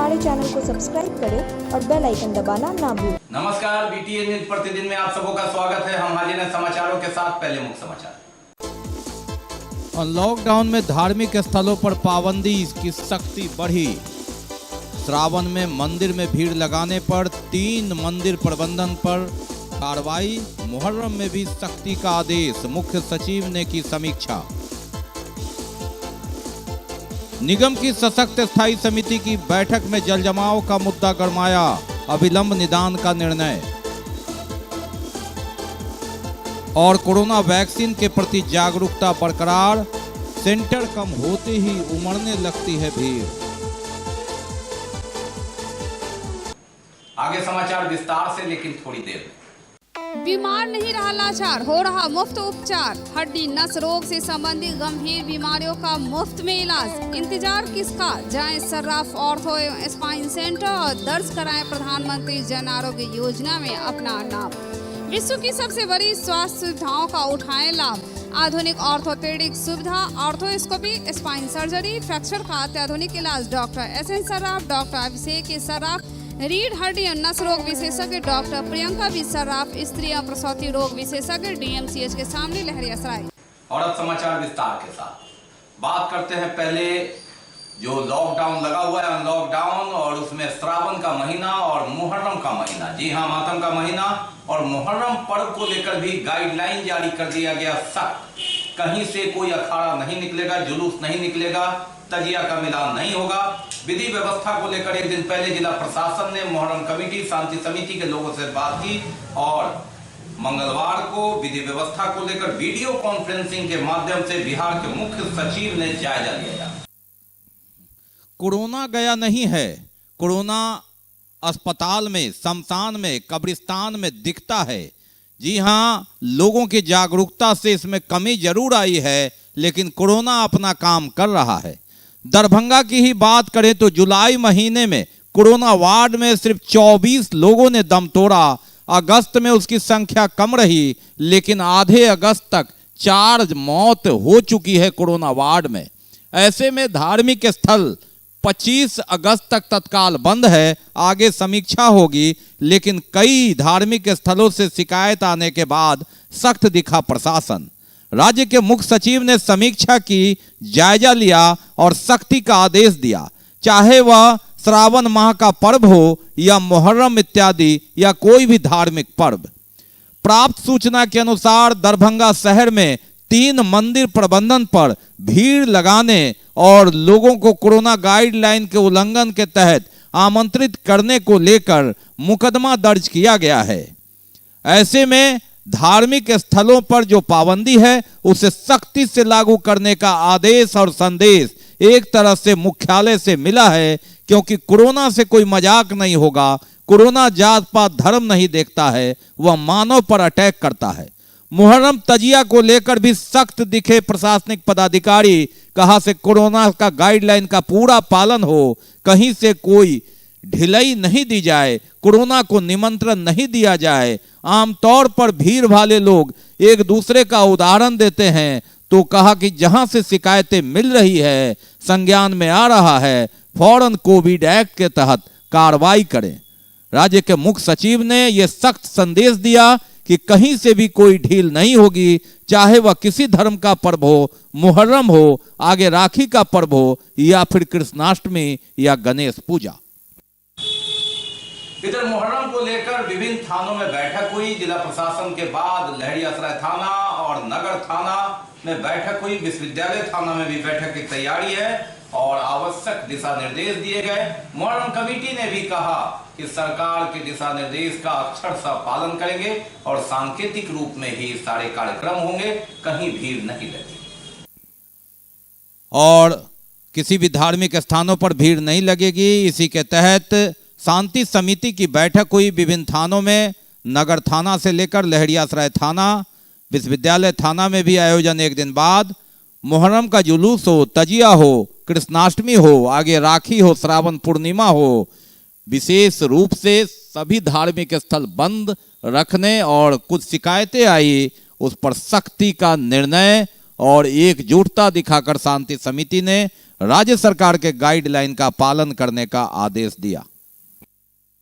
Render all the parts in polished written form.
हमारे चैनल को सब्सक्राइब करें और बेल आइकन दबाना ना भूलें। नमस्कार, बीटीएन न्यूज प्रतिदिन में आप सबों का स्वागत है। हम हाजिर हैं समाचारों के साथ। पहले मुख्य समाचार। लॉकडाउन में धार्मिक स्थलों पर पाबंदी की सख्ती बढ़ी। श्रावण में मंदिर में भीड़ लगाने पर 3 मंदिर प्रबंधन पर कार्रवाई। मुहर्रम में भी सख्ती का आदेश, मुख्य सचिव ने की समीक्षा। निगम की सशक्त स्थायी समिति की बैठक में जलजमाव का मुद्दा गरमाया, अविलंब निदान का निर्णय। और कोरोना वैक्सीन के प्रति जागरूकता बरकरार, सेंटर कम होते ही उमड़ने लगती है भीड़। आगे समाचार विस्तार से, लेकिन थोड़ी देर में। बीमार नहीं रहा लाचार, हो रहा मुफ्त उपचार। हड्डी नस रोग से संबंधित गंभीर बीमारियों का मुफ्त में इलाज। इंतजार किसका, जाएं सर्राफ ऑर्थो एवं स्पाइन सेंटर और दर्ज कराएं प्रधानमंत्री जन आरोग्य योजना में अपना नाम। विश्व की सबसे बड़ी स्वास्थ्य सुविधाओं का उठाएं लाभ। आधुनिक ऑर्थोपेडिक सुविधा, ऑर्थोस्कोपी, स्पाइन सर्जरी, फ्रैक्चर का अत्याधुनिक इलाज। डॉक्टर SN सर्राफ, डॉक्टर अभिषेक सर्राफ, रीढ़ हड्डी और नस रोग विशेषज्ञ डॉक्टर प्रियंका बी सर्राफ, स्त्री और प्रसूति रोग विशेषज्ञ DMCH के सामने लहरियासराय। और अब समाचार विस्तार के साथ। बात करते हैं पहले जो लॉकडाउन लगा हुआ है, अनलॉकडाउन, और उसमें श्रावण का महीना और मुहर्रम का महीना। जी हाँ, मातम का महीना और मुहर्रम पर्व को लेकर भी गाइडलाइन जारी कर दिया गया सख्त। कहीं से कोई अखाड़ा नहीं निकलेगा, जुलूस नहीं निकलेगा, तजिया का मिलान नहीं होगा। विधि व्यवस्था को लेकर एक दिन पहले जिला प्रशासन ने मुहर्रम कमेटी, शांति समिति के लोगों से बात की और मंगलवार को विधि व्यवस्था को लेकर वीडियो कॉन्फ्रेंसिंग के माध्यम से बिहार के मुख्य सचिव ने जायजा लिया। कोरोना गया नहीं है। कोरोना अस्पताल में, शमशान में, कब्रिस्तान में दिखता है। जी हाँ, लोगों की जागरूकता से इसमें कमी जरूर आई है, लेकिन कोरोना अपना काम कर रहा है। दरभंगा की ही बात करें तो जुलाई महीने में कोरोना वार्ड में सिर्फ 24 लोगों ने दम तोड़ा। अगस्त में उसकी संख्या कम रही, लेकिन आधे अगस्त तक 4 मौत हो चुकी है कोरोना वार्ड में। ऐसे में धार्मिक स्थल 25 अगस्त तक तत्काल बंद है, आगे समीक्षा होगी। लेकिन कई धार्मिक स्थलों से शिकायत आने के बाद सख्त दिखा प्रशासन। राज्य के मुख्य सचिव ने समीक्षा की, जायजा लिया और सख्ती का आदेश दिया। चाहे वह श्रावण माह का पर्व हो या मुहर्रम इत्यादि या कोई भी धार्मिक पर्व। प्राप्त सूचना के अनुसार दरभंगा शहर में 3 मंदिर प्रबंधन पर भीड़ लगाने और लोगों को कोरोना गाइडलाइन के उल्लंघन के तहत आमंत्रित करने को लेकर मुकदमा दर्ज किया गया है। ऐसे में धार्मिक स्थलों पर जो पाबंदी है उसे सख्ती से लागू करने का आदेश और संदेश एक तरह से मुख्यालय से मिला है, क्योंकि कोरोना से कोई मजाक नहीं होगा। कोरोना जात पात धर्म नहीं देखता है, वह मानव पर अटैक करता है। मुहर्रम तजिया को लेकर भी सख्त दिखे प्रशासनिक पदाधिकारी। कहा से कोरोना का गाइडलाइन का पूरा पालन हो, कहीं से कोई ढिलाई नहीं दी जाए, कोरोना को निमंत्रण नहीं दिया जाए। आमतौर पर भीड़ वाले लोग एक दूसरे का उदाहरण देते हैं, तो कहा कि जहां से शिकायतें मिल रही है, संज्ञान में आ रहा है, फौरन कोविड एक्ट के तहत कार्रवाई करें। राज्य के मुख्य सचिव ने यह सख्त संदेश दिया कि कहीं से भी कोई ढील नहीं होगी, चाहे वह किसी धर्म का पर्व हो, मुहर्रम हो, आगे राखी का पर्व हो या फिर कृष्णाष्टमी या गणेश पूजा। इधर मुहर्रम को लेकर विभिन्न थानों में बैठक हुई। जिला प्रशासन के बाद लहरियासराय थाना और नगर थाना में बैठक हुई। विश्वविद्यालय थाना में भी बैठक की तैयारी है और आवश्यक दिशा निर्देश दिए गए। मुहर्रम कमेटी ने भी कहा कि सरकार के दिशा निर्देश का अक्षरशः पालन करेंगे और सांकेतिक रूप में ही सारे कार्यक्रम होंगे, कहीं भीड़ नहीं लगेगी और किसी भी धार्मिक स्थानों पर भीड़ नहीं लगेगी। इसी के तहत शांति समिति की बैठक हुई विभिन्न थानों में। नगर थाना से लेकर लहरियासराय थाना, विश्वविद्यालय थाना में भी आयोजन एक दिन बाद। मुहर्रम का जुलूस हो, तजिया हो, कृष्णाष्टमी हो, आगे राखी हो, श्रावण पूर्णिमा हो, विशेष रूप से सभी धार्मिक स्थल बंद रखने और कुछ शिकायतें आई उस पर सख्ती का निर्णय और एकजुटता दिखाकर शांति समिति ने राज्य सरकार के गाइडलाइन का पालन करने का आदेश दिया।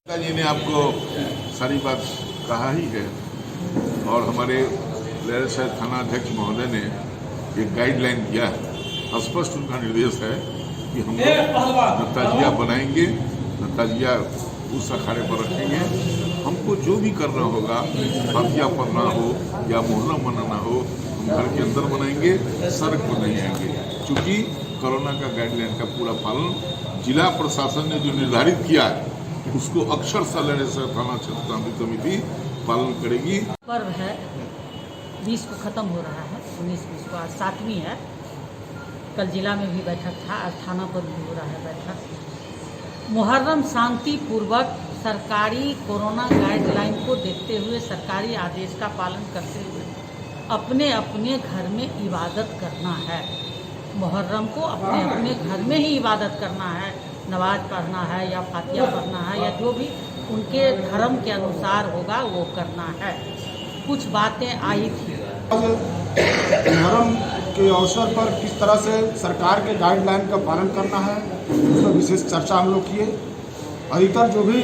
जी ने आपको सारी बात कहा ही है और हमारे लहरासराय थाना अध्यक्ष महोदय ने एक गाइडलाइन दिया है। स्पष्ट उनका निर्देश है कि हम लोग नताजिया बनाएंगे, नताजिया उस अखाड़े पर रखेंगे। हमको जो भी करना होगा, फातिया पढ़ना हो या मुहर्रम मनाना हो, हम घर के अंदर बनाएंगे, सड़क पर नहीं आएंगे। क्योंकि कोरोना का गाइडलाइन का पूरा पालन जिला प्रशासन ने जो निर्धारित किया है उसको अक्षरशः लहरासराय थाना क्षेत्र शांति समिति पालन करेगी। पर्व है 20 को ख़त्म हो रहा है, 19-20 को आज 7वीं है। कल जिला में भी बैठक था, आज थाना पर भी हो रहा है बैठक। मुहर्रम शांतिपूर्वक सरकारी कोरोना गाइडलाइन को देखते हुए, सरकारी आदेश का पालन करते हुए अपने अपने घर में इबादत करना है। मुहर्रम को अपने अपने घर में ही इबादत करना है, नमाज पढ़ना है या फातिया पढ़ना है या जो भी उनके धर्म के अनुसार होगा वो करना है। कुछ बातें आई थी मुहर्रम के अवसर पर किस तरह से सरकार के गाइडलाइन का पालन करना है, उस पर विशेष चर्चा हम लोग किए। अधिकतर जो भी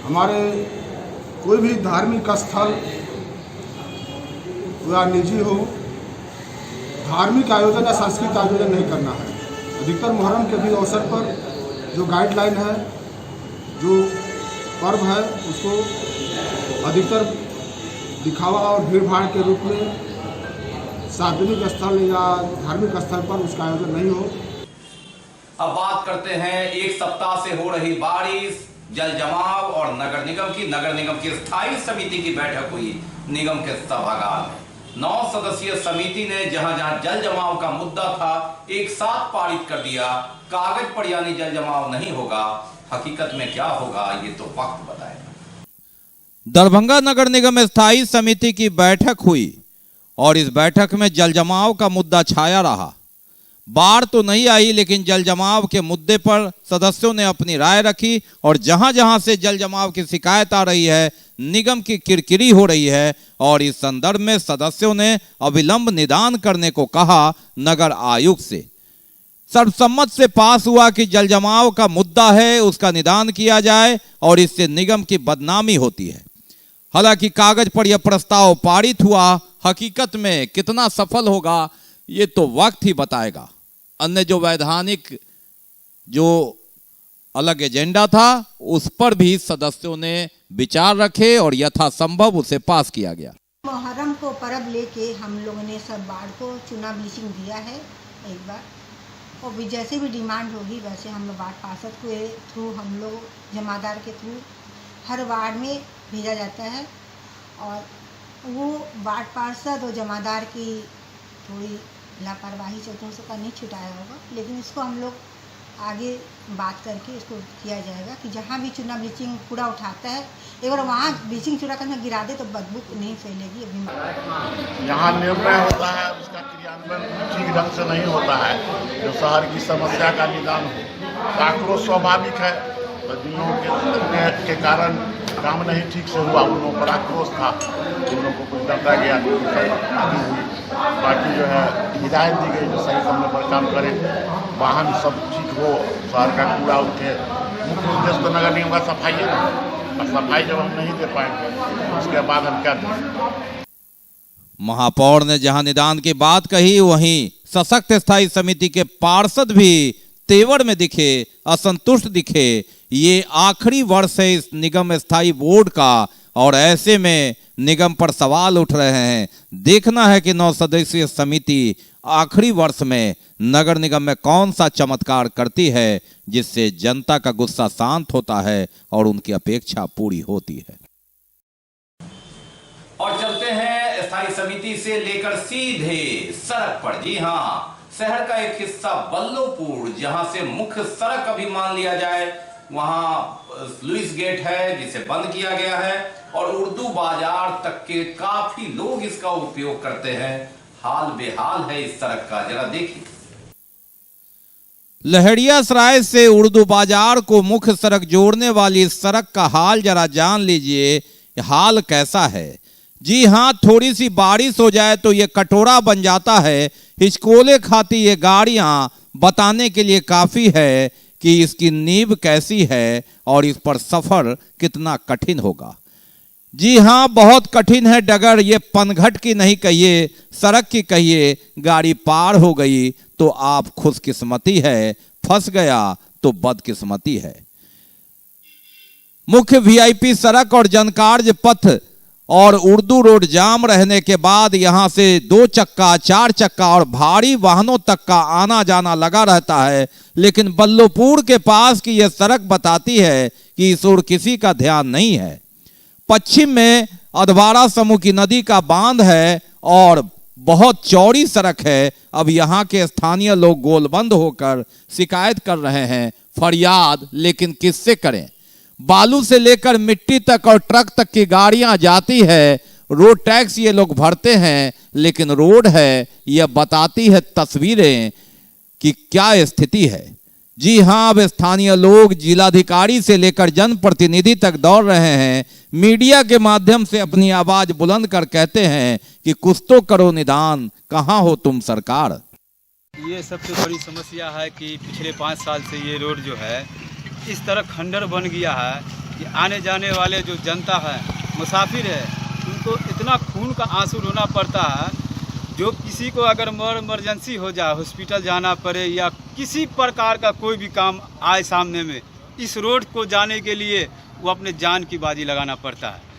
हमारे कोई भी धार्मिक स्थल या निजी हो, धार्मिक आयोजन या सांस्कृतिक आयोजन नहीं करना है। अधिकतर मुहर्रम के भी अवसर पर जो गाइडलाइन है, जो पर्व है, उसको अधिकतर दिखावा और भीड़ भाड़ के रूप में सार्वजनिक स्थल या धार्मिक स्थल पर उसका आयोजन नहीं हो। अब बात करते हैं एक सप्ताह से हो रही बारिश, जल जमाव और नगर निगम की स्थायी समिति की बैठक हुई निगम के सभागार में। 9 सदस्यीय समिति ने जहां जहां जल जमाव का मुद्दा था एक साथ पारित कर दिया। कागज पर यानी जल जमाव नहीं होगा, हकीकत में क्या होगा ये तो वक्त बताएगा। दरभंगा नगर निगम स्थायी समिति की बैठक हुई और इस बैठक में जल जमाव का मुद्दा छाया रहा। बाढ़ तो नहीं आई, लेकिन जल जमाव के मुद्दे पर सदस्यों ने अपनी राय रखी और जहां जहां से जल जमाव की शिकायत आ रही है, निगम की किरकिरी हो रही है और इस संदर्भ में सदस्यों ने अविलंब निदान करने को कहा नगर आयुक्त से। सर्वसम्मत से पास हुआ कि जल जमाव का मुद्दा है, उसका निदान किया जाए और इससे निगम की बदनामी होती है। हालांकि कागज पर यह प्रस्ताव पारित हुआ, हकीकत में कितना सफल होगा ये तो वक्त ही बताएगा। अन्य जो वैधानिक जो अलग एजेंडा था उस पर भी सदस्यों ने विचार रखे और यथासंभव उसे पास किया गया। मुहर्रम को पर्व लेके हम लोगों ने सब वार्ड को चुना ब्लीचिंग दिया है एक बार, और भी जैसे भी डिमांड होगी वैसे हम लोग वार्ड पार्षद के थ्रू, हम लोग जमादार के थ्रू हर वार्ड में भेजा जाता है और वो वार्ड पार्षद और जमादार की थोड़ी लापरवाही से तो उसका नहीं छुटाया होगा, लेकिन इसको हम लोग आगे बात करके इसको किया जाएगा कि जहाँ भी चूना ब्लीचिंग कूड़ा उठाता है एक बार वहाँ ब्लीचिंग चूड़ा करके गिरा दे तो बदबू नहीं फैलेगी। अभी यहाँ निर्णय होता है, उसका क्रियान्वयन ठीक ढंग से नहीं होता है, जो शहर की समस्या का निदान हो। आक्रोश स्वाभाविक है, जिन लोगों के कारण काम नहीं ठीक से हुआ उन लोगों पर आक्रोश था, उन लोगों को कुछ डरता गया, आदि हुई। बाकी जो है हिदायत दी गई जो सही समय पर काम करें, वाहन सब ठीक हो, शहर का कूड़ा उठे। मुख्य उद्देश्य तो नगर निगम का सफाई है ना, और सफाई जब हम नहीं दे पाएंगे उसके बाद हम क्या दें। महापौर ने जहां निदान की बात कही, वहीं सशक्त स्थायी समिति के पार्षद भी तेवर में दिखे, असंतुष्ट दिखे। ये आखिरी वर्ष है इस निगम स्थायी बोर्ड का और ऐसे में निगम पर सवाल उठ रहे हैं। देखना है कि 9 सदस्यीय समिति आखिरी वर्ष में नगर निगम में कौन सा चमत्कार करती है जिससे जनता का गुस्सा शांत होता है और उनकी अपेक्षा पूरी होती है। और चलते हैं स्थायी समिति से लेकर सीधे सड़क पर। जी हाँ, शहर का एक हिस्सा बल्लोपुर, जहां से मुख्य सड़क अभी मान लिया जाए, वहां लुइस गेट है जिसे बंद किया गया है और उर्दू बाजार तक के काफी लोग इसका उपयोग करते हैं। हाल बेहाल है इस सड़क का, जरा देखिए। लहरियासराय से उर्दू बाजार को मुख्य सड़क जोड़ने वाली इस सड़क का हाल जरा जान लीजिए, हाल कैसा है। जी हाँ, थोड़ी सी बारिश हो जाए तो ये कटोरा बन जाता है। हिचकोले खाती ये गाड़ियां बताने के लिए काफ़ी है कि इसकी नींव कैसी है और इस पर सफ़र कितना कठिन होगा। जी हाँ, बहुत कठिन है डगर, ये पनघट की नहीं कहिए, सड़क की कहिए। गाड़ी पार हो गई तो आप खुशकिस्मती है, फंस गया तो बदकिस्मती है। मुख्य वीआईपी सड़क और जनकार्य पथ और उर्दू रोड जाम रहने के बाद यहां से 2 चक्का, 4 चक्का और भारी वाहनों तक का आना जाना लगा रहता है। लेकिन बल्लोपुर के पास की यह सड़क बताती है कि इस ओर किसी का ध्यान नहीं है। पश्चिम में अधवारा समूह की नदी का बांध है और बहुत चौड़ी सड़क है। अब यहाँ के स्थानीय लोग गोलबंद होकर शिकायत कर रहे हैं, फरियाद, लेकिन किससे करें? बालू से लेकर मिट्टी तक और ट्रक तक की गाड़ियां जाती है, रोड टैक्स ये लोग भरते हैं, लेकिन रोड है यह बताती है तस्वीरें कि क्या स्थिति है। जी हाँ, अब स्थानीय लोग जिलाधिकारी से लेकर जनप्रतिनिधि तक दौड़ रहे हैं, मीडिया के माध्यम से अपनी आवाज बुलंद कर कहते हैं कि कुछ तो करो निदान, कहाँ हो तुम सरकार। ये सबसे बड़ी समस्या है कि पिछले 5 साल से ये रोड जो है इस तरह खंडर बन गया है कि आने जाने वाले जो जनता है, मुसाफिर है, उनको इतना खून का आंसू रोना पड़ता है। जो किसी को अगर इमरजेंसी हो जाए, हॉस्पिटल जाना पड़े या किसी प्रकार का कोई भी काम आए सामने में, इस रोड को जाने के लिए वो अपने जान की बाजी लगाना पड़ता है।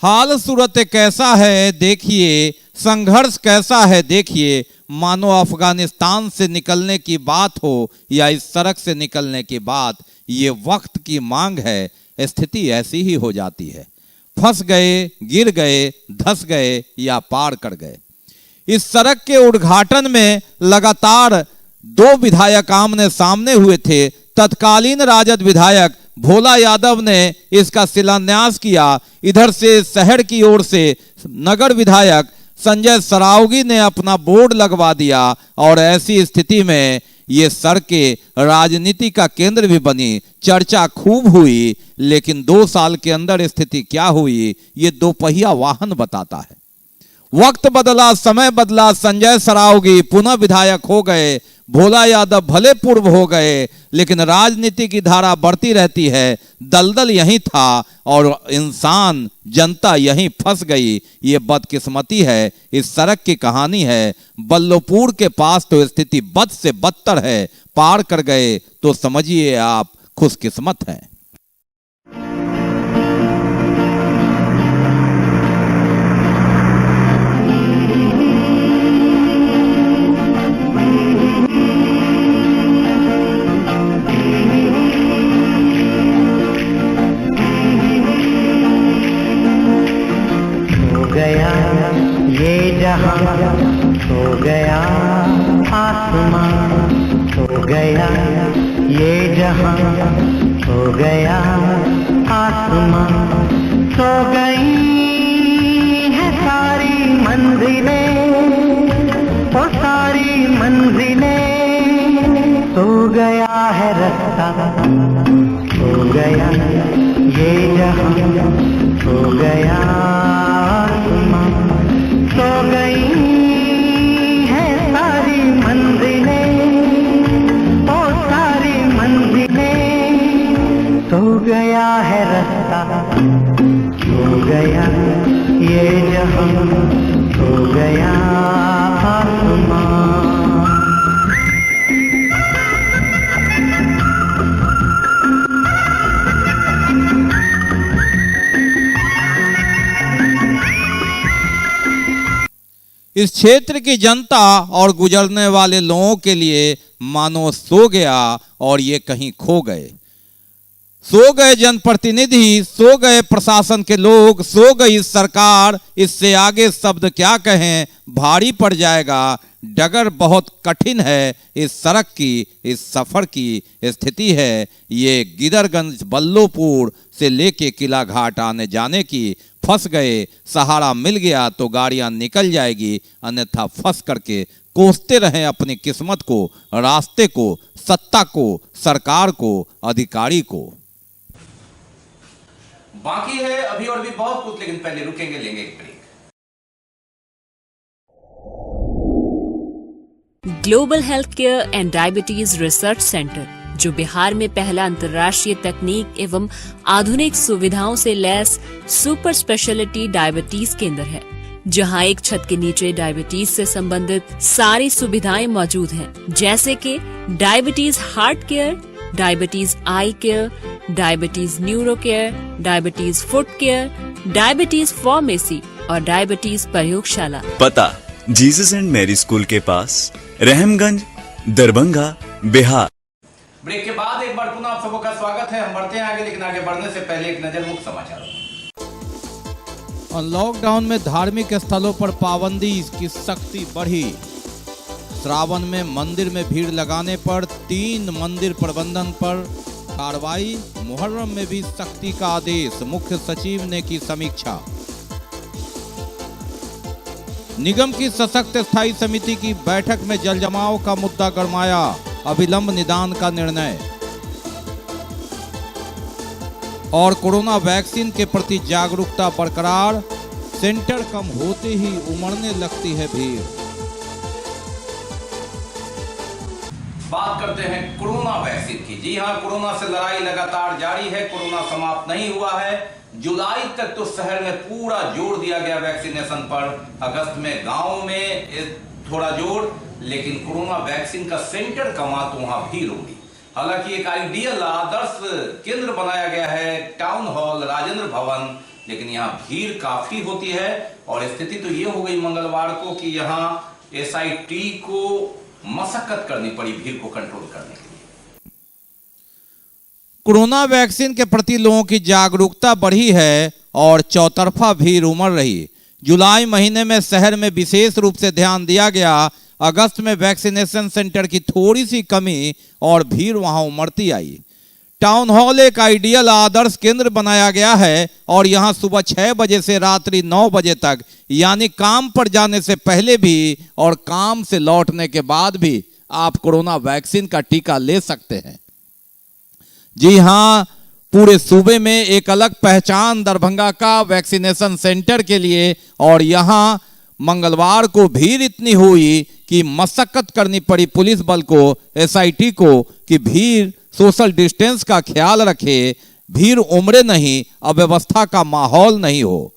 हाल सूरत कैसा है देखिए, संघर्ष कैसा है देखिए। मानो अफगानिस्तान से निकलने की बात हो या इस सड़क से निकलने की बात, ये वक्त की मांग है। स्थिति ऐसी ही हो जाती है, फंस गए, गिर गए, धंस गए या पार कर गए। इस सड़क के उद्घाटन में लगातार 2 विधायक आमने सामने हुए थे। तत्कालीन राजद विधायक भोला यादव ने इसका शिलान्यास किया। इधर से शहर की ओर से नगर विधायक संजय सरावगी ने अपना बोर्ड लगवा दिया और ऐसी स्थिति में ये सड़कें राजनीति का केंद्र भी बनी, चर्चा खूब हुई। लेकिन 2 साल के अंदर स्थिति क्या हुई, ये 2 पहिया वाहन बताता है। वक्त बदला, समय बदला, संजय सरावगी पुनः विधायक हो गए, भोला यादव भले पूर्व हो गए, लेकिन राजनीति की धारा बढ़ती रहती है। दलदल यहीं था और इंसान, जनता यहीं फंस गई। ये बदकिस्मती है, इस सड़क की कहानी है। बल्लोपुर के पास तो स्थिति बद से बदतर है, पार कर गए तो समझिए आप खुशकिस्मत हैं। हो गया आसमां, हो गया ये जहां, हो गया आसमां, सो गई है सारी मंजिलें, ओ सारी मंजिलें, सो गया है रास्ता, हो गया ये जहां, हो गया आसमां, सो गई है सारी मंजिलें, ओ सारी मंजिलें, सो गया है रास्ता, हो गया ये जहां, हो गया आसमां। इस क्षेत्र की जनता और गुजरने वाले लोगों के लिए मानो सो गया और ये कहीं खो गए। सो गए जनप्रतिनिधि, सो गए प्रशासन के लोग, सो गई सरकार। इससे आगे शब्द क्या कहें, भारी पड़ जाएगा। डगर बहुत कठिन है इस सड़क की, इस सफर की स्थिति है ये गिदरगंज बल्लोपुर से लेके किला घाट आने जाने की। फंस गए, सहारा मिल गया तो गाड़ियां निकल जाएगी, अन्यथा फंस करके कोसते रहें अपनी किस्मत को, रास्ते को, सत्ता को, सरकार को, अधिकारी को। बाकी है अभी और भी बहुत कुछ, लेकिन पहले रुकेंगे, लेंगे एक break. Global health care and diabetes research centre, जो बिहार में पहला अंतर्राष्ट्रीय तकनीक एवं आधुनिक सुविधाओं से लैस सुपर स्पेशलिटी डायबिटीज केंद्र है, जहां एक छत के नीचे डायबिटीज से संबंधित सारी सुविधाएं मौजूद हैं, जैसे कि diabetes heart care, diabetes eye care, diabetes neuro care, diabetes foot care, diabetes pharmacy और डायबिटीज प्रयोगशाला। पता जीसस एंड मैरी स्कूल के पास, रहमगंज, दरभंगा, बिहार। ब्रेक के बाद एक बार पुनः आप सबका स्वागत है। हम बढ़ते हैं आगे, लेकिन आगे बढ़ने से पहले एक नजर मुख्य समाचारों। लॉकडाउन में धार्मिक स्थलों पर पाबंदी की सख्ती बढ़ी। श्रावण में मंदिर में भीड़ लगाने पर 3 मंदिर प्रबंधन पर कार्रवाई। मुहर्रम में भी सख्ती का आदेश, मुख्य सचिव ने की समीक्षा। निगम की सशक्त स्थायी समिति की बैठक में जलजमाव का मुद्दा गरमाया, अविलंब निदान का निर्णय। और कोरोना वैक्सीन के प्रति जागरूकता बरकरार, सेंटर कम होते ही उमड़ने लगती है भीड़। बात करते हैं कोरोना वैक्सीन की। जी हां, कोरोना से लड़ाई लगातार जारी है। कोरोना समाप्त नहीं हुआ है। जुलाई तक तो शहर में पूरा जोर दिया गया वैक्सीनेशन पर। अगस्त में गांव में थोड़ा जोर, लेकिन कोरोना वैक्सीन का सेंटर कमा तो वहां भीड़ होगी। हालांकि एक आइडियल आदर्श केंद्र बनाया गया है, टाउन हॉल, राजेंद्र भवन, लेकिन यहाँ भीड़ काफी होती है। और स्थिति तो ये हो गई मंगलवार को कि यहाँ SIT को मशक्कत करनी पड़ी भीड़ को कंट्रोल करने के लिए। कोरोना वैक्सीन के प्रति लोगों की जागरूकता बढ़ी है और चौतरफा भीड़ उमड़ रही। जुलाई महीने में शहर में विशेष रूप से ध्यान दिया गया। अगस्त में वैक्सीनेशन सेंटर की थोड़ी सी कमी और भीड़ वहां उमड़ती आई। टाउन हॉल एक आइडियल आदर्श केंद्र बनाया गया है और यहां सुबह 6 बजे से रात्रि 9 बजे तक, यानी काम पर जाने से पहले भी और काम से लौटने के बाद भी आप कोरोना वैक्सीन का टीका ले सकते हैं। जी हां, पूरे सूबे में एक अलग पहचान दरभंगा का वैक्सीनेशन सेंटर के लिए। और यहां मंगलवार को भीड़ इतनी हुई कि मशक्कत करनी पड़ी पुलिस बल को, SIT को, कि भीड़ सोशल डिस्टेंस का ख्याल रखे, भीड़ उमड़े नहीं, अव्यवस्था का माहौल नहीं हो।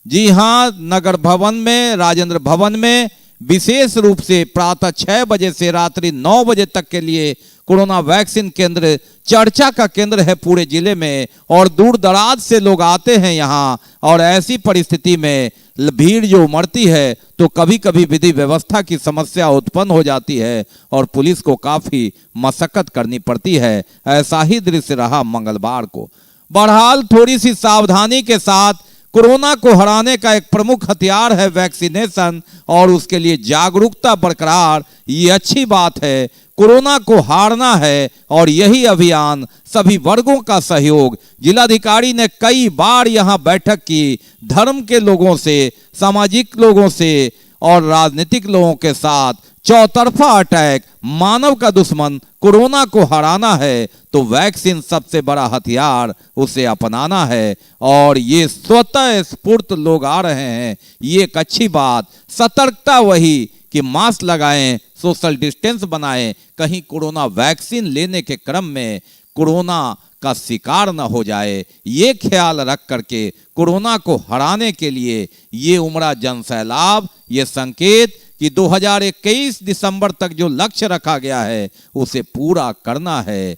जी हां, नगर भवन में, राजेंद्र भवन में विशेष रूप से प्रातः 6 बजे से रात्रि 9 बजे तक के लिए कोरोना वैक्सीन केंद्र चर्चा का केंद्र है पूरे जिले में। और दूर दराज से लोग आते हैं यहाँ। और ऐसी परिस्थिति में भीड़ जो उमड़ती है तो कभी कभी विधि व्यवस्था की समस्या उत्पन्न हो जाती है और पुलिस को काफी मशक्कत करनी पड़ती है। ऐसा ही दृश्य रहा मंगलवार को। बहरहाल थोड़ी सी सावधानी के साथ कोरोना को हराने का एक प्रमुख हथियार है वैक्सीनेशन और उसके लिए जागरूकता बरकरार। ये अच्छी बात है। कोरोना को हारना है और यही अभियान सभी वर्गों का सहयोग। जिलाधिकारी ने कई बार यहां बैठक की, धर्म के लोगों से, सामाजिक लोगों से और राजनीतिक लोगों के साथ। चौतरफा अटैक, मानव का दुश्मन कोरोना को हराना है तो वैक्सीन सबसे बड़ा हथियार, उसे अपनाना है। और ये स्वतः स्फूर्त लोग आ रहे हैं, ये एक अच्छी बात। सतर्कता वही कि मास्क लगाएं, सोशल डिस्टेंस बनाएं, कहीं कोरोना वैक्सीन लेने के क्रम में कोरोना का शिकार न हो जाए। ये ख्याल रख करके कोरोना को हराने के लिए ये उमड़ा जनसैलाब, ये संकेत कि 2021 दिसंबर तक जो लक्ष्य रखा गया है उसे पूरा करना है।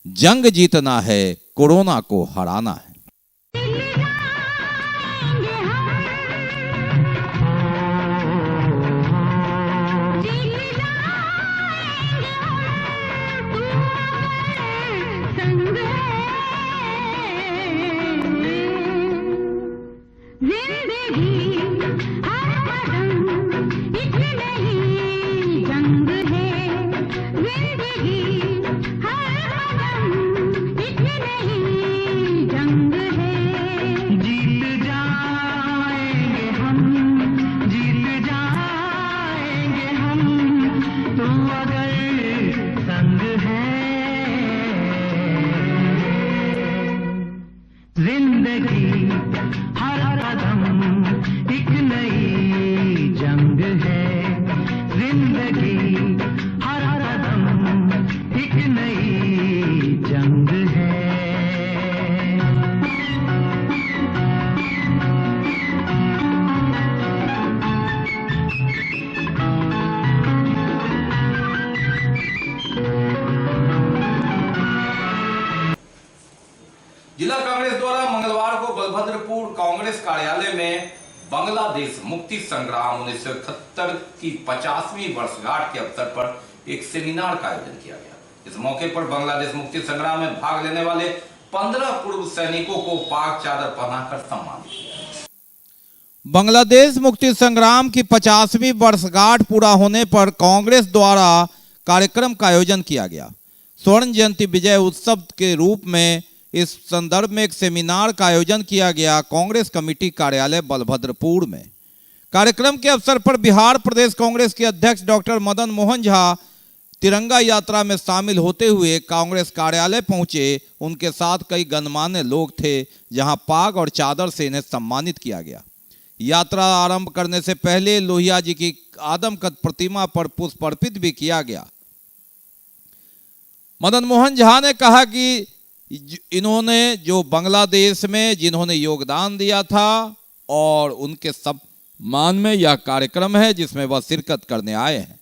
जंग जीतना है, कोरोना को हराना है। जिंदगी हर कदम एक नई जंग है, जिंदगी जिला कांग्रेस द्वारा मंगलवार को बलभद्रपुर कांग्रेस कार्यालय में बांग्लादेश मुक्ति संग्राम 1971 की 50वीं वर्षगांठ के अवसर पर एक सेमिनार का आयोजन किया गया। इस मौके पर बांग्लादेश मुक्ति संग्राम में भाग लेने वाले 15 पूर्व सैनिकों को पाक चादर पहनाकर सम्मानित किया। बांग्लादेश मुक्ति संग्राम की 50वीं वर्षगांठ पूरा होने पर कांग्रेस द्वारा कार्यक्रम का आयोजन किया गया। स्वर्ण जयंती विजय उत्सव के रूप में इस संदर्भ में एक सेमिनार का आयोजन किया गया कांग्रेस कमेटी कार्यालय बलभद्रपुर में। कार्यक्रम के अवसर पर बिहार प्रदेश कांग्रेस के अध्यक्ष डॉक्टर मदन मोहन झा तिरंगा यात्रा में शामिल होते हुए कांग्रेस कार्यालय पहुंचे। उनके साथ कई गणमान्य लोग थे, जहां पाग और चादर से इन्हें सम्मानित किया गया। यात्रा आरंभ करने से पहले लोहिया जी की आदमकद प्रतिमा पर पुष्प अर्पित भी किया गया। मदन मोहन झा ने कहा कि इन्होंने जो बांग्लादेश में जिन्होंने योगदान दिया था और उनके सम्मान में यह कार्यक्रम है जिसमें वह शिरकत करने आए हैं।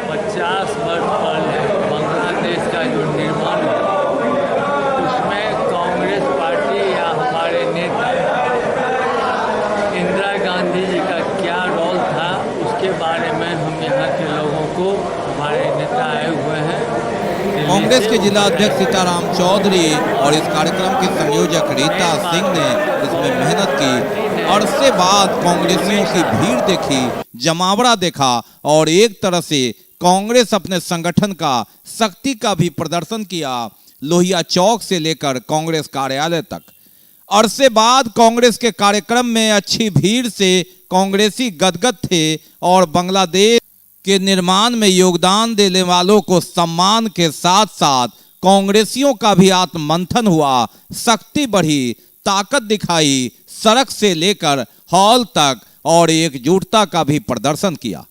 वर्ष पहले बांग्लादेश का जो निर्माण है उसमें कांग्रेस पार्टी या हमारे नेता इंदिरा गांधी जी का क्या रोल था उसके बारे में हम यहाँ के लोगों को हमारे नेता आए हुए हैं। कांग्रेस के जिला अध्यक्ष सीताराम चौधरी और इस कार्यक्रम के संयोजक रीता सिंह ने इसमें मेहनत की। अरसे बाद कांग्रेसियों की भीड़ देखी, जमावड़ा देखा और एक तरह से कांग्रेस अपने संगठन का शक्ति का भी प्रदर्शन किया। लोहिया चौक से लेकर कांग्रेस कार्यालय तक अरसे बाद कांग्रेस के कार्यक्रम में अच्छी भीड़ से कांग्रेसी गदगद थे और बांग्लादेश के निर्माण में योगदान देने वालों को सम्मान के साथ साथ कांग्रेसियों का भी आत्ममंथन हुआ, शक्ति बढ़ी, ताकत दिखाई, सड़क से लेकर हॉल तक और एकजुटता का भी प्रदर्शन किया।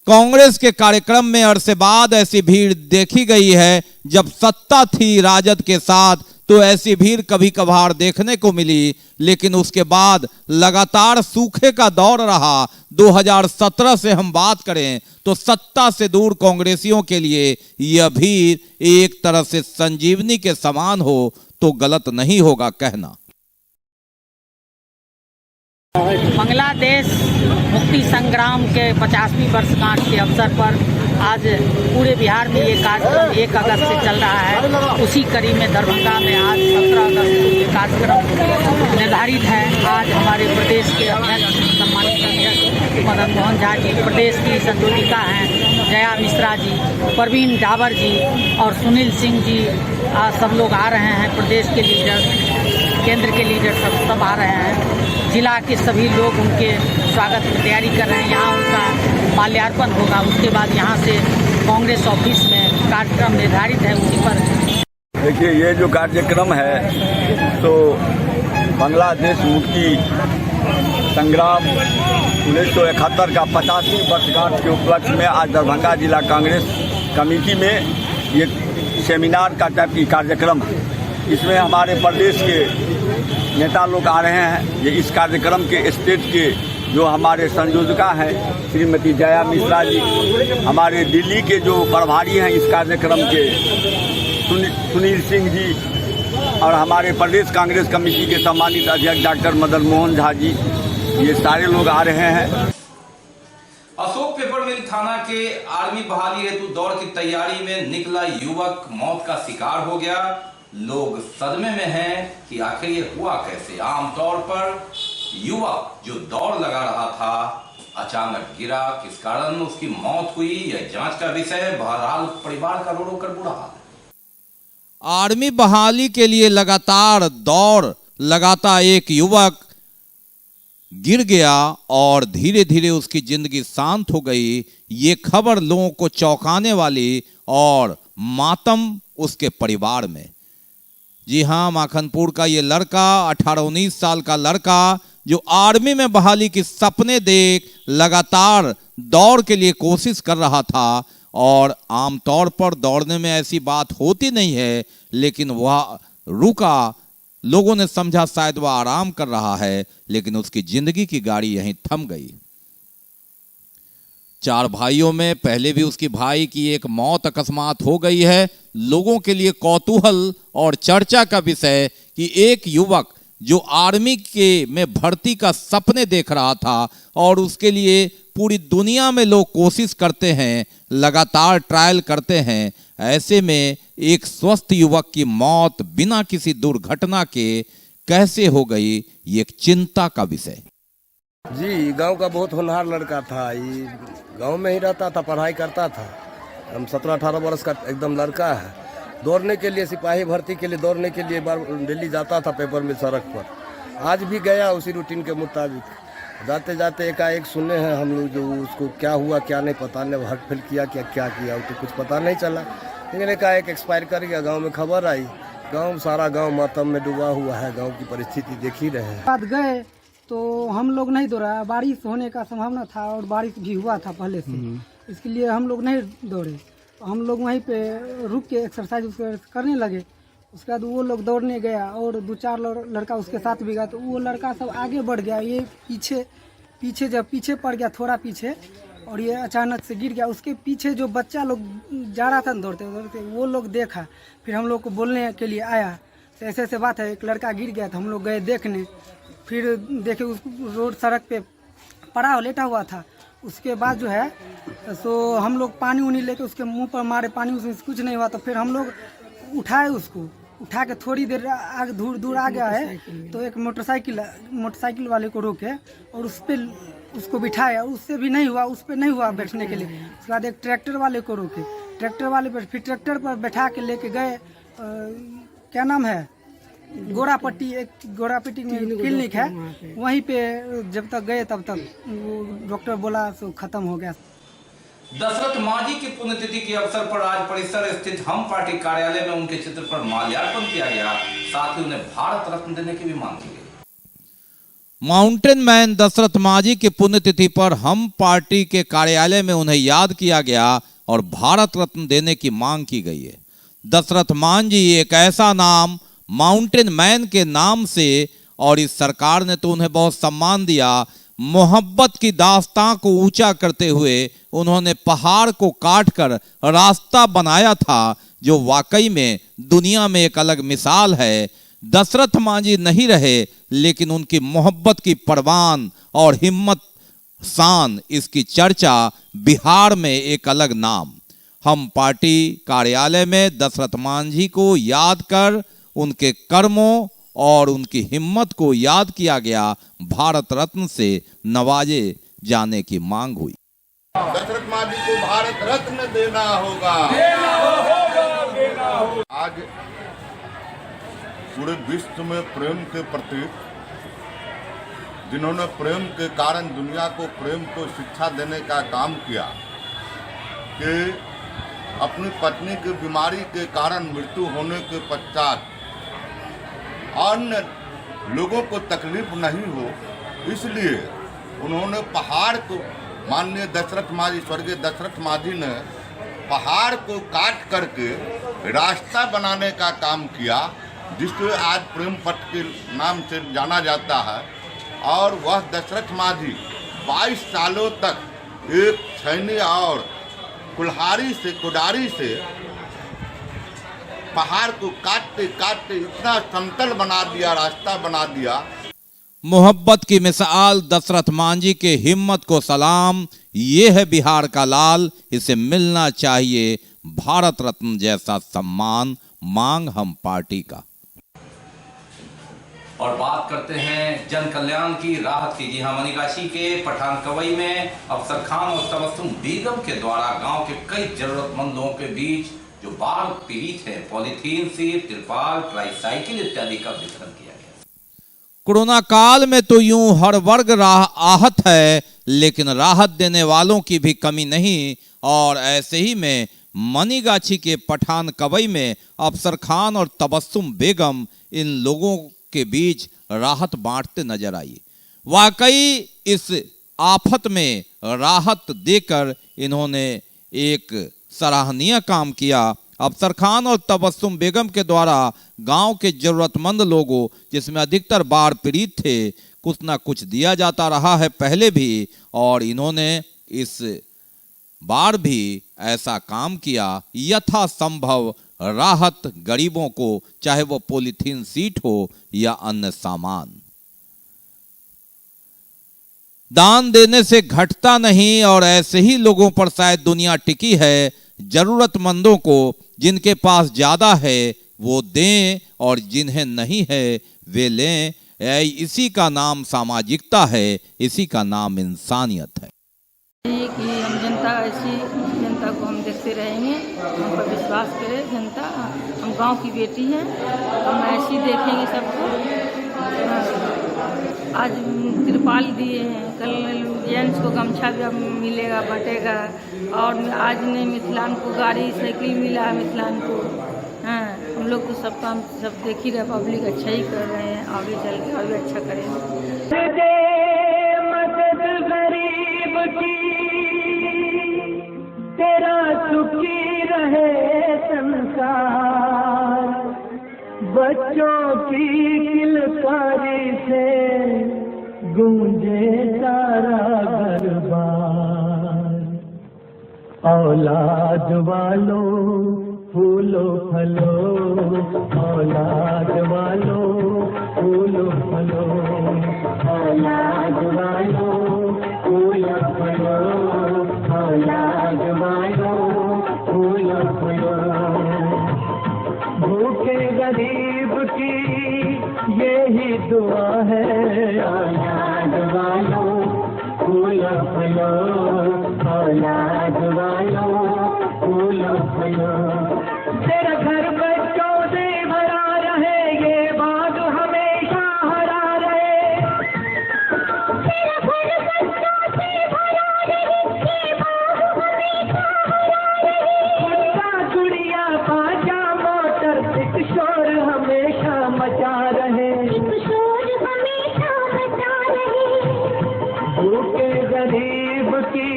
कांग्रेस के कार्यक्रम में अरसे बाद ऐसी भीड़ देखी गई है। जब सत्ता थी राजद के साथ तो ऐसी भीड़ कभी कभार देखने को मिली, लेकिन उसके बाद लगातार सूखे का दौर रहा। 2017 से हम बात करें तो सत्ता से दूर कांग्रेसियों के लिए यह भीड़ एक तरह से संजीवनी के समान हो तो गलत नहीं होगा कहना। बांग्लादेश मुक्ति संग्राम के 50वीं वर्षगांठ के अवसर पर आज पूरे बिहार में ये कार्यक्रम 1 अगस्त से चल रहा है। उसी कड़ी में दरभंगा में आज 17 अगस्त को ये कार्यक्रम निर्धारित है। आज हमारे प्रदेश के अध्यक्ष सम्मानित अध्यक्ष मदन मोहन झा जी, प्रदेश की संयोजिका हैं जया मिश्रा जी, प्रवीण डावर जी और सुनील सिंह जी, आज सब लोग आ रहे हैं। प्रदेश के लीडर, केंद्र के लीडर सब आ रहे हैं। जिला के सभी लोग उनके स्वागत की तैयारी कर रहे हैं। यहाँ उनका माल्यार्पण होगा। उसके बाद यहाँ से कांग्रेस ऑफिस में कार्यक्रम निर्धारित है, उसी पर। देखिए, ये जो कार्यक्रम है तो बांग्लादेश मुक्ति संग्राम 1971 का 50वीं वर्षगांठ के उपलक्ष्य में आज दरभंगा जिला कांग्रेस कमेटी में ये सेमिनार का टाइप की कार्यक्रम है। इसमें हमारे प्रदेश के नेता लोग आ रहे हैं। ये इस कार्यक्रम के स्टेट के जो हमारे संयोजिका हैं श्रीमती जया मिश्रा जी, हमारे दिल्ली के जो प्रभारी हैं इस कार्यक्रम के सुनील सिंह जी और हमारे प्रदेश कांग्रेस कमेटी के सम्मानित अध्यक्ष डॉक्टर मदन मोहन झा जी, ये सारे लोग आ रहे हैं। अशोक पेपर मिल थाना के आर्मी बहाली हेतु दौड़ की तैयारी में निकला युवक मौत का शिकार हो गया। लोग सदमे में हैं कि आखिर ये हुआ कैसे। आमतौर पर युवक जो दौड़ लगा रहा था अचानक गिरा, किस कारण उसकी मौत हुई यह जांच का विषय है। बहरहाल परिवार का रो रो कर बुरा हाल है। आर्मी बहाली के लिए लगातार दौड़ लगाता एक युवक गिर गया और धीरे धीरे उसकी जिंदगी शांत हो गई। ये खबर लोगों को चौंकाने वाली और मातम उसके परिवार में। जी हाँ, माखनपुर का ये लड़का 18-19 साल का लड़का जो आर्मी में बहाली के सपने देख लगातार दौड़ के लिए कोशिश कर रहा था और आमतौर पर दौड़ने में ऐसी बात होती नहीं है, लेकिन वह रुका, लोगों ने समझा शायद वह आराम कर रहा है, लेकिन उसकी जिंदगी की गाड़ी यहीं थम गई। 4 भाइयों में पहले भी उसकी भाई की एक मौत अकस्मात हो गई है। लोगों के लिए कौतूहल और चर्चा का विषय कि एक युवक जो आर्मी के में भर्ती का सपने देख रहा था और उसके लिए पूरी दुनिया में लोग कोशिश करते हैं, लगातार ट्रायल करते हैं, ऐसे में एक स्वस्थ युवक की मौत बिना किसी दुर्घटना के कैसे हो गई, ये एक चिंता का विषय। जी, गांव का बहुत होनहार लड़का था। ये गांव में ही रहता था, पढ़ाई करता था। हम 17-18 वर्ष का एकदम लड़का है। दौड़ने के लिए, सिपाही भर्ती के लिए दौड़ने के लिए बार दिल्ली जाता था पेपर में, सड़क पर। आज भी गया उसी रूटीन के मुताबिक। जाते जाते एकाएक सुने हैं हम लोग, जो उसको क्या हुआ क्या नहीं पता नहीं, हार्ट फेल किया क्या किया तो कुछ पता नहीं चला, लेकिन एकाएक एक्सपायर कर गया। गाँव में खबर आई, सारा गाँव मातम में डूबा हुआ है। गाँव की परिस्थिति देख ही रहे हैं। बाद गए तो हम लोग नहीं दौड़ा, बारिश होने का संभावना था और बारिश भी हुआ था पहले से, इसके लिए हम लोग नहीं दौड़े। हम लोग वहीं पे रुक के एक्सरसाइज करने लगे। उसके बाद वो लोग दौड़ने गया और 2-4 लड़का उसके साथ भी गया, तो वो लड़का सब आगे बढ़ गया, ये पीछे जब पीछे पड़ गया थोड़ा पीछे, और ये अचानक से गिर गया। उसके पीछे जो बच्चा लोग जा रहा था दौड़ते दौड़ते, वो लोग देखा, फिर हम लोग को बोलने के लिए आया ऐसे ऐसे बात है, एक लड़का गिर गया था। हम लोग गए देखने, फिर देखे उस रोड सड़क पे पड़ा लेटा हुआ था। उसके बाद जो है सो हम लोग पानी उनी लेके उसके मुंह पर मारे, पानी उसमें कुछ नहीं हुआ, तो फिर हम लोग उठाए, उसको उठा के थोड़ी देर आगे दूर आ गया है, तो एक मोटरसाइकिल वाले को रोके और उस पर उसको बिठाया, उससे भी नहीं हुआ, उस पर नहीं हुआ बैठने के लिए। उसके बाद एक ट्रैक्टर वाले को रोके, ट्रैक्टर वाले पर फिर ट्रैक्टर पर बैठा के लेके गए, क्या नाम है, गोरापट्टी, एक गोरापट्टी में क्लिनिक है, वहीं पे जब तक गए तब तक वो डॉक्टर बोला सो खत्म हो गया। दशरथ मांझी की पुण्यतिथि के अवसर पर आज परिसर स्थित हम पार्टी कार्यालय में उनके चित्र पर माल्यार्पण किया गया, साथ ही उन्हें भारत रत्न देने की भी मांग की गई। माउंटेन मैन दशरथ मांझी की पुण्यतिथि पर हम पार्टी के कार्यालय में उन्हें याद किया गया और भारत रत्न देने की मांग की गई है। दशरथ मांझी एक ऐसा नाम माउंटेन मैन के नाम से, और इस सरकार ने तो उन्हें बहुत सम्मान दिया। मोहब्बत की दास्तां को ऊंचा करते हुए उन्होंने पहाड़ को काटकर रास्ता बनाया था, जो वाकई में दुनिया में एक अलग मिसाल है। दशरथ मांझी नहीं रहे, लेकिन उनकी मोहब्बत की परवान और हिम्मत शान, इसकी चर्चा बिहार में एक अलग नाम। हम पार्टी कार्यालय में दशरथ मांझी को याद कर उनके कर्मों और उनकी हिम्मत को याद किया गया, भारत रत्न से नवाजे जाने की मांग हुई। दशरथ मांझी को भारत रत्न देना होगा। आज पूरे विश्व में प्रेम के प्रतीक, जिन्होंने प्रेम के कारण दुनिया को प्रेम को शिक्षा देने का काम किया, कि अपनी पत्नी की बीमारी के कारण मृत्यु होने के पश्चात अन्य लोगों को तकलीफ नहीं हो, इसलिए उन्होंने पहाड़ को, माननीय दशरथ मांझी, स्वर्गीय दशरथ मांझी ने पहाड़ को काट करके रास्ता बनाने का काम किया, जिसे आज प्रेम पथ के नाम से जाना जाता है। और वह दशरथ मांझी 22 सालों तक एक छैनी और कुल्हाड़ी से पहाड़ को काटते काटते इतना समतल बना दिया, रास्ता बना दिया। मोहब्बत की मिसाल दशरथ मांझी के हिम्मत को सलाम। ये है बिहार का लाल, इसे मिलना चाहिए भारत रत्न जैसा सम्मान, मांग हम पार्टी का। और बात करते हैं जन कल्याण की, राहत की। जी हाँ, मनीगाछी के पठान कवई में अफसर खान और तबस्सुम बेगम के द्वारा गांव के कई जरूरतमंद लोगों के बीच जो बाढ़ पीड़ित है, पॉलीथीन से तिरपाल, ट्राईसाइकिल इत्यादि का वितरण किया गया। कोरोना काल में तो यूं हर वर्ग आहत है, लेकिन राहत देने वालों की भी कमी नहीं। और ऐसे ही में मनीगाछी के पठान कवई में अफसर खान और तबस्सुम बेगम इन लोगों के बीच राहत बांटते नजर आई। वाकई इस आफत में राहत देकर इन्होंने एक सराहनीय काम किया अफसर खान और तबस्सुम बेगम के द्वारा गांव के जरूरतमंद लोगों, जिसमें अधिकतर बाढ़ पीड़ित थे, कुछ ना कुछ दिया जाता रहा है पहले भी, और इन्होंने इस बार भी ऐसा काम किया। यथासंभव राहत गरीबों को, चाहे वो पॉलीथीन सीट हो या अन्य सामान। दान देने से घटता नहीं और ऐसे ही लोगों पर शायद दुनिया टिकी है। जरूरतमंदों को, जिनके पास ज्यादा है वो दें और जिन्हें नहीं है वे लें। इसी का नाम सामाजिकता है, इसी का नाम इंसानियत है। कि हम जनता ऐसी जनता को हम देखते रहेंगे, हम पर विश्वास करे जनता। हम गांव की बेटी हैं, हम ऐसी देखेंगे सबको। आज तिरपाल दिए हैं, कल जेंट्स को गमछा भी अब मिलेगा, बटेगा। और आज ने मिथिलान को गाड़ी साइकिल मिला, मिथिलान को। हाँ, हम लोग तो सब काम सब देख ही रहे, पब्लिक अच्छा ही कर रहे हैं, आगे चल के और भी अच्छा करेंगे। मदद गरीब की, तेरा सुखी रहे संसार। बच्चों की किलकारी से गूंजे सारा दरबार। औलाद वालों फूलो फलो, औलाद वालों फूलो फलो, औलाद वालों फूलो फलो, औलाद वालों फूलो फलो। भूखे गरीब की यही दुआ है, औलाद वालों फूलो फलो, औलाद वालों फूलो फलो। तेरा घर बच्चों से भरा रहे, ये बाग हमेशा हरा रहे। तेरा घर बच्चों से भरा रहे, ये बाग हमेशा हरा रहे। कुत्ता गुड़िया बाजा मोटर एक शोर हमेशा मचा रहे, एक शोर हमेशा मचा रहे। भूखे गरीब की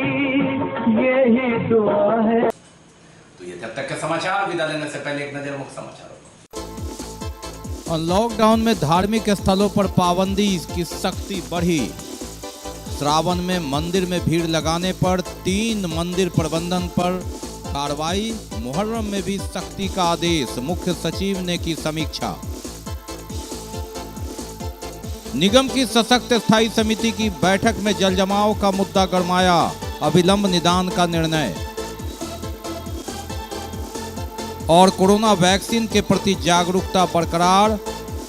यही दुआ है। तो ये जब तक के समाचार, विदा लेने से पहले एक नजर मुख्य समाचारों। और लॉकडाउन में धार्मिक स्थलों पर पाबंदी की सख्ती बढ़ी। श्रावण में मंदिर में भीड़ लगाने पर 3 मंदिर प्रबंधन पर कार्रवाई। मुहर्रम में भी सख्ती का आदेश, मुख्य सचिव ने की समीक्षा। निगम की सशक्त स्थायी समिति की बैठक में जलजमाव का मुद्दा गरमाया, अविलंब निदान का निर्णय। और कोरोना वैक्सीन के प्रति जागरूकता बरकरार,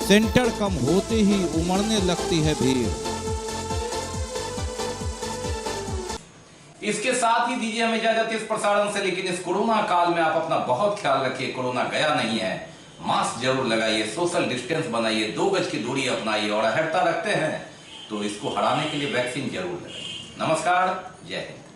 सेंटर कम होते ही उमड़ने लगती है भीड़। इसके साथ ही दीजिए हमें इजाजत इस प्रसारण से, लेकिन इस कोरोना काल में आप अपना बहुत ख्याल रखिए। कोरोना गया नहीं है, मास्क जरूर लगाइए, सोशल डिस्टेंस बनाइए, 2 गज की दूरी अपनाइए, और अहर्ता रखते हैं तो इसको हराने के लिए वैक्सीन जरूर लगाइए। नमस्कार, जय हिंद।